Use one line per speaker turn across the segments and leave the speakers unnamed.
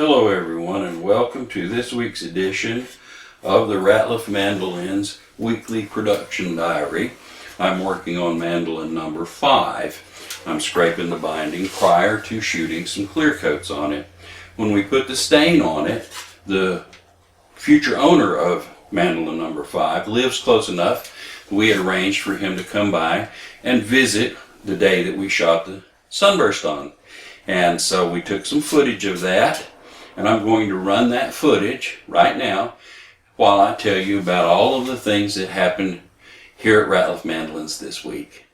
Hello everyone, and welcome to this week's edition of the Ratliff Mandolins Weekly Production Diary. I'm working on mandolin number 5. I'm scraping the binding prior to shooting some clear coats on it. When we put the stain on it, the future owner of mandolin number 5 lives close enough. We had arranged for him to come by and visit the day that we shot the Sunburst on. And so we took some footage of that. And I'm going to run that footage right now while I tell you about all of the things that happened here at Ratliff Mandolins this week.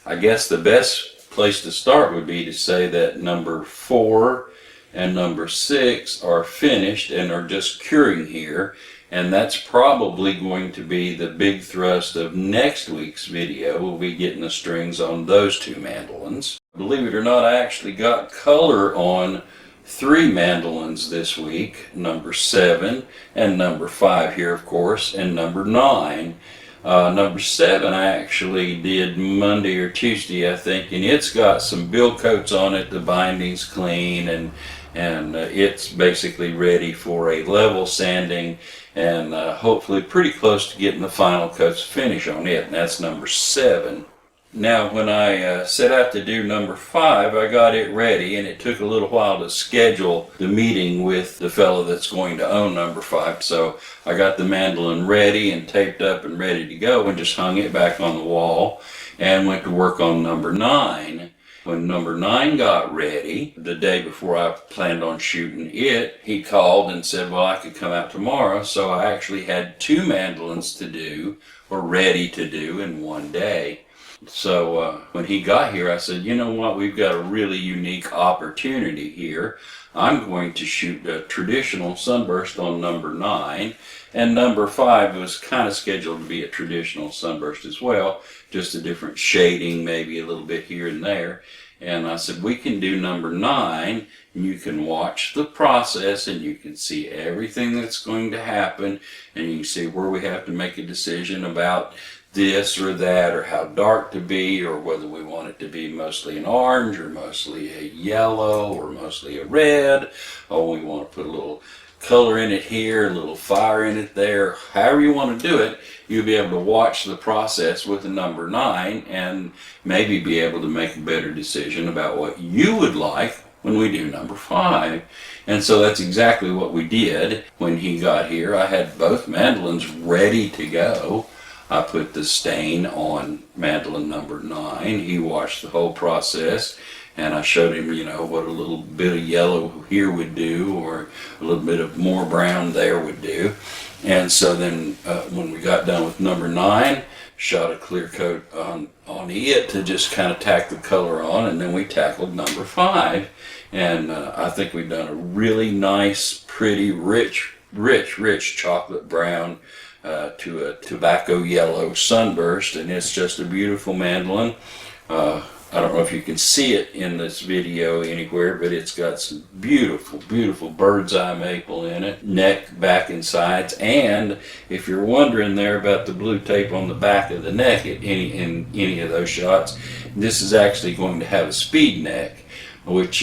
I guess the best place to start would be to say that number 4 and number 6 are finished and are just curing here. And that's probably going to be the big thrust of next week's video. We'll be getting the strings on those two mandolins. Believe it or not, I actually got color on 3 mandolins this week. Number 7 and number 5 here, of course, and number 9. Number 7 I actually did Monday or Tuesday, I think, and it's got some bill coats on it. The binding's clean, and it's basically ready for a level sanding and hopefully pretty close to getting the final coats finish on it, and that's number 7. Now when I set out to do number 5, I got it ready, and it took a little while to schedule the meeting with the fellow that's going to own number 5. So I got the mandolin ready and taped up and ready to go, and just hung it back on the wall and went to work on number 9. When number 9 got ready, the day before I planned on shooting it, he called and said, well, I could come out tomorrow. So I actually had 2 mandolins to do, or ready to do, in one day. So when he got here, I said, you know what, we've got a really unique opportunity here. I'm going to shoot a traditional Sunburst on number 9, and number 5 was kind of scheduled to be a traditional Sunburst as well, just a different shading, maybe a little bit here and there. And I said, we can do number 9, and you can watch the process, and you can see everything that's going to happen, and you can see where we have to make a decision about this or that, or how dark to be, or whether we want it to be mostly an orange, or mostly a yellow, or mostly a red, or we want to put a little color in it here, a little fire in it there. However you want to do it, you'll be able to watch the process with the number 9 and maybe be able to make a better decision about what you would like when we do number 5. And so that's exactly what we did. When he got here, I had both mandolins ready to go. I put the stain on mandolin number 9. He watched the whole process, and I showed him, you know, what a little bit of yellow here would do, or a little bit of more brown there would do. And so then when we got done with number 9, shot a clear coat on it to just kind of tack the color on, and then we tackled number 5. And I think we've done a really nice, pretty, rich chocolate brown to a tobacco yellow Sunburst, and it's just a beautiful mandolin. I don't know if you can see it in this video anywhere, but it's got some beautiful, beautiful bird's eye maple in it, neck, back, and sides. And if you're wondering there about the blue tape on the back of the neck in any of those shots, this is actually going to have a speed neck, which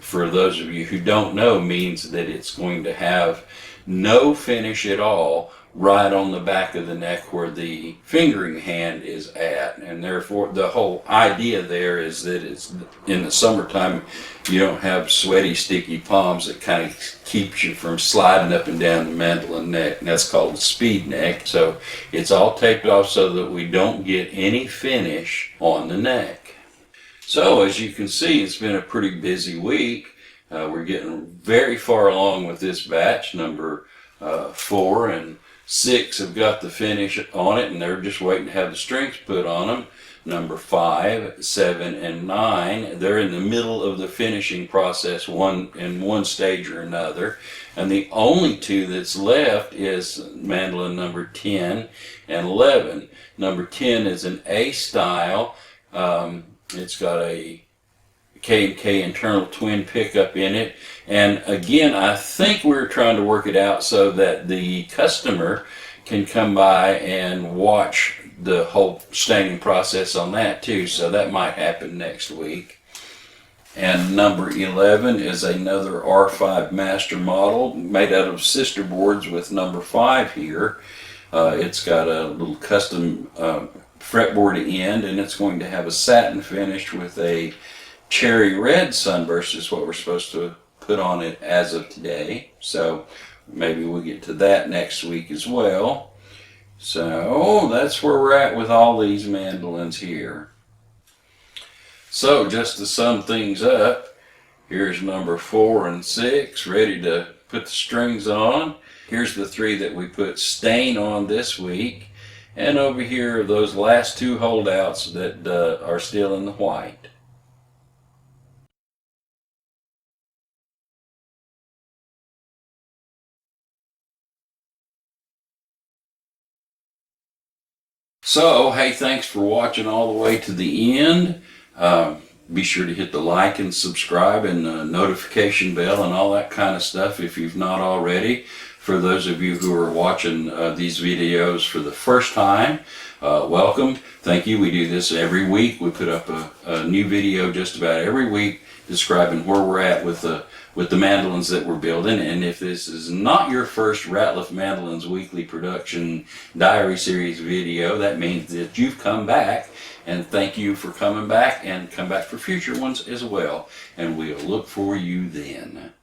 for those of you who don't know means that it's going to have no finish at all right on the back of the neck where the fingering hand is at. And therefore the whole idea there is that it's in the summertime, you don't have sweaty, sticky palms that kind of keeps you from sliding up and down the mandolin neck, and that's called a speed neck. So it's all taped off so that we don't get any finish on the neck. So as you can see, it's been a pretty busy week. We're getting very far along with this batch. Number 4 and 6 have got the finish on it, and they're just waiting to have the strings put on them. Number 5, 7, and 9, they're in the middle of the finishing process, one in one stage or another. And the only 2 that's left is mandolin number 10 and 11. Number 10 is an A style. It's got a K&K internal twin pickup in it, and again I think we're trying to work it out so that the customer can come by and watch the whole staining process on that too, so that might happen next week. And number 11 is another R5 master model made out of sister boards with number 5 here. It's got a little custom fretboard end, and it's going to have a satin finish with a cherry red sunburst is what we're supposed to put on it as of today. So maybe we'll get to that next week as well. So that's where we're at with all these mandolins here. So just to sum things up, here's number 4 and 6 ready to put the strings on. Here's the 3 that we put stain on this week. And over here are those last 2 holdouts that are still in the white. So, hey, thanks for watching all the way to the end. Be sure to hit the like and subscribe and notification bell and all that kind of stuff if you've not already. For those of you who are watching these videos for the first time, welcome. Thank you. We do this every week. We put up a new video just about every week describing where we're at with the mandolins that we're building. And if this is not your first Ratliff Mandolins weekly production diary series video, that means that you've come back. And thank you for coming back, and come back for future ones as well. And we'll look for you then.